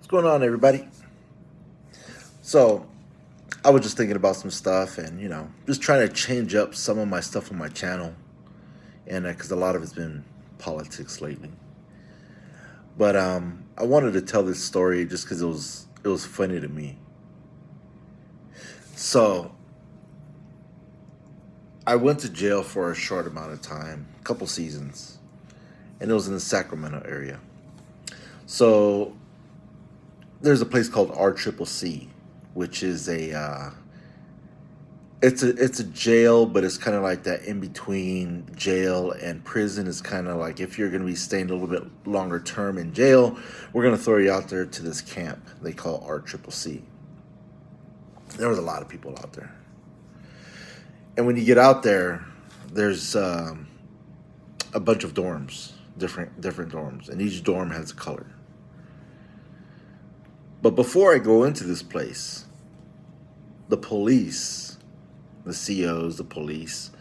going on, everybody? So, I was just thinking about some stuff and, just trying to change up some of my stuff on my channel. And because a lot of it's been politics lately. But I wanted to tell this story just because it was funny to me. So, I went to jail for a short amount of time, a couple seasons, and it was in the Sacramento area. So, there's a place called RCCC, which is it's a jail, but it's kind of like that in between jail and prison. It's kind of like if you're going to be staying a little bit longer term in jail, we're going to throw you out there to this camp they call RCCC. There was a lot of people out there, and when you get out there, there's a bunch of dorms, different dorms, and each dorm has a color. But before I go into this place, the police, the COs, the police,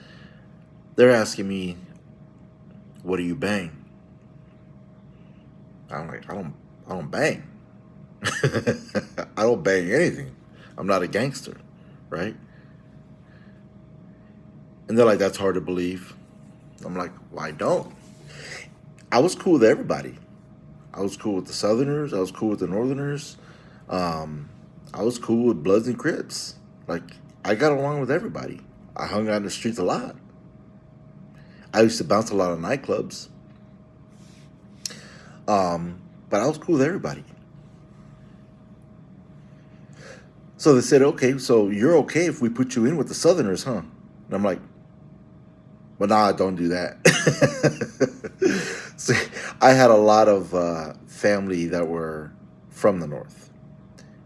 they're asking me, "What do you bang?" I'm like, I don't bang. I don't bang anything. I'm not a gangster, right? And they're like, "That's hard to believe." I'm like, "Well, I don't." I was cool with everybody. I was cool with the Southerners. I was cool with the Northerners. I was cool with Bloods and Crips. Like, I got along with everybody. I hung out in the streets a lot. I used to bounce a lot of nightclubs. But I was cool with everybody. So they said, "Okay, so you're okay if we put you in with the Southerners, huh?" And I'm like, "Well, nah, don't do that." See, I had a lot of family that were from the North.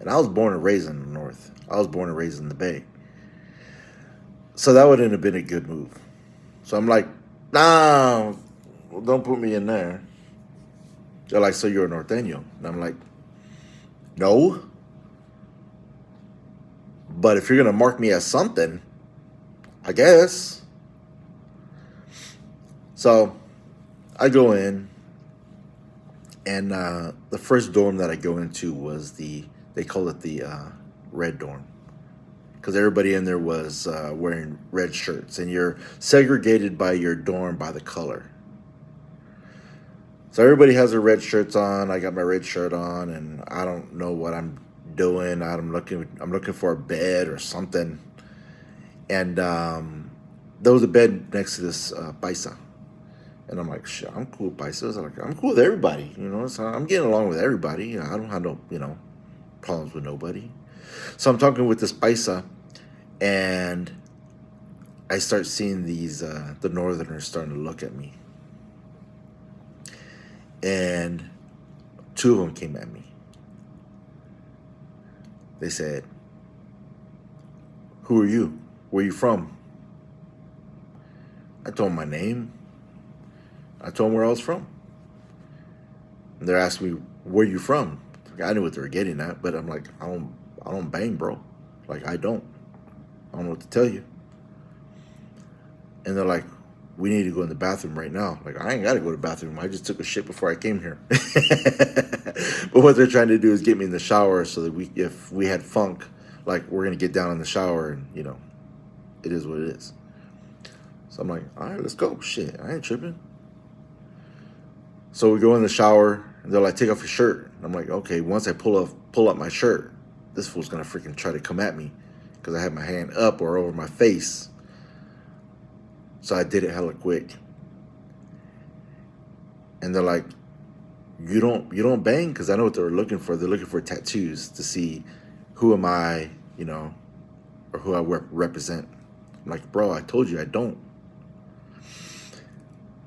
And I was born and raised in the North. I was born and raised in the Bay. So that wouldn't have been a good move. So I'm like, "Nah, don't put me in there." They're like, "So you're a Norteño?" And I'm like, "No. But if you're going to mark me as something, I guess." So I go in, and the first dorm that I go into was they call it the red dorm, because everybody in there was wearing red shirts, and you're segregated by your dorm by the color. So everybody has their red shirts on. I got my red shirt on, and I don't know what I'm doing. I'm looking for a bed or something, and there was a bed next to this paisa, and I'm like, "Shit, I'm cool with paisas. I'm cool with everybody, So I'm getting along with everybody. I don't have no problems with nobody." So I'm talking with this paisa, and I start seeing these the Northerners starting to look at me, and two of them came at me. They said, "Who are you? Where are you from?" I told them my name. I told them where I was from. And they're asking me, "Where are you from?" I knew what they were getting at, but I'm like, I don't bang, bro. Like, I don't know what to tell you. And they're like, "We need to go in the bathroom right now." Like, I ain't got to go to the bathroom. I just took a shit before I came here. But what they're trying to do is get me in the shower so that if we had funk, like, we're going to get down in the shower and, it is what it is. So I'm like, "All right, let's go." Shit, I ain't tripping. So we go in the shower, and they're like, "Take off your shirt." And I'm like, "Okay." Once I pull up my shirt, this fool's going to freaking try to come at me because I had my hand up or over my face. So I did it hella quick. And they're like, you don't bang?" Because I know what they're looking for. They're looking for tattoos to see who am I, or who I represent. I'm like, "Bro, I told you I don't."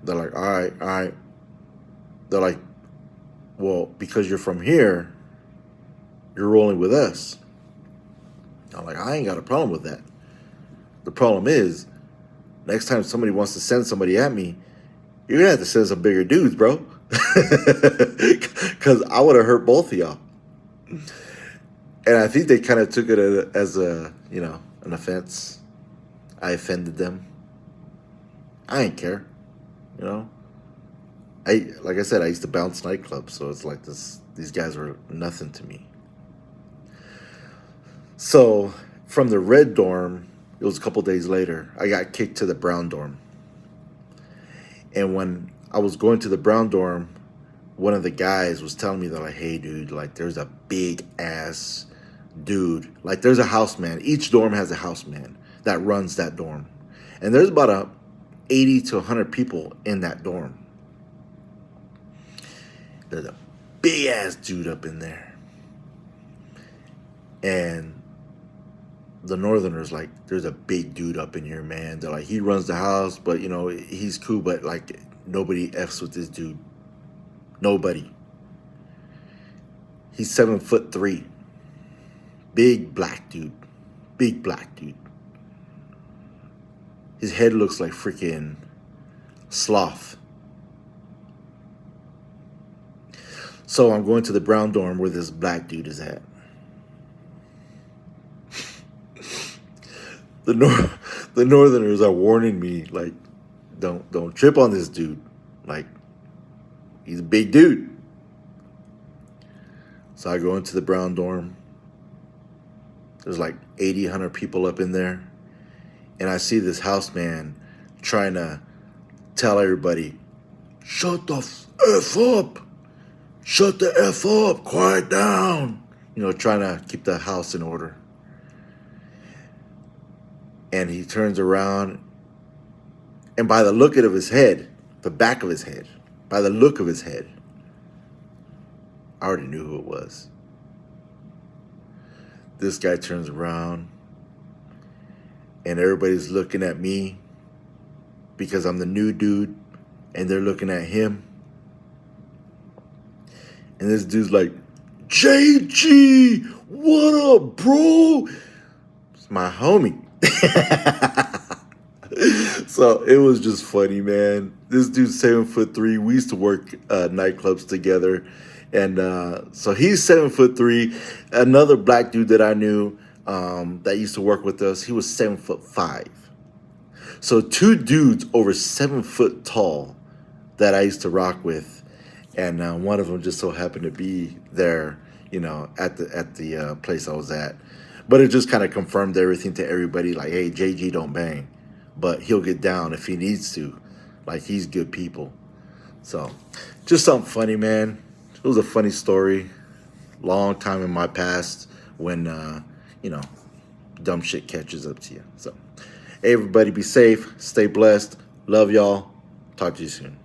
They're like, all right. They're like, "Well, because you're from here, you're rolling with us." I'm like, I ain't got a problem with that. The problem is, next time somebody wants to send somebody at me, you're going to have to send some bigger dudes, bro. Because I would have hurt both of y'all. And I think they kind of took it as an offense. I offended them. I ain't care. Like I said, I used to bounce nightclubs, so it's like this These guys were nothing to me. So from the red dorm, it was a couple days later, I got kicked to the brown dorm. And when I was going to the brown dorm, one of the guys was telling me that, like, hey, dude, like, there's a big ass dude. Like, there's a houseman. Each dorm has a houseman that runs that dorm. And there's about 80 to 100 people in that dorm. There's a big ass dude up in there. And the Northerners, like, there's a big dude up in here, man. They're like, he runs the house, but, you know, he's cool, but, like, nobody F's with this dude. Nobody. He's 7'3". Big black dude. Big black dude. His head looks like freaking sloth. So I'm going to the brown dorm where this black dude is at. The Northerners are warning me, like, don't trip on this dude. Like, he's a big dude. So I go into the brown dorm. There's like 80, 100 people up in there. And I see this houseman trying to tell everybody, shut the F up. Shut the F up. Quiet down. You know, trying to keep the house in order. And he turns around, and by the look of his head, the back of his head, by the look of his head, I already knew who it was. This guy turns around, and everybody's looking at me because I'm the new dude, and they're looking at him. And this dude's like, JG, what up, bro? It's my homie. So it was just funny, man. This dude's 7'3". We used to work nightclubs together. And so he's 7'3". Another black dude that I knew that used to work with us, he was 7'5". So two dudes over 7 foot tall that I used to rock with. And one of them just so happened to be there, you know, at the place I was at. But it just kind of confirmed everything to everybody, like, hey, JG don't bang, but he'll get down if he needs to. Like, he's good people. So just something funny, man. It was a funny story. Long time in my past when, you know, dumb shit catches up to you. So, hey, everybody, be safe. Stay blessed. Love y'all. Talk to you soon.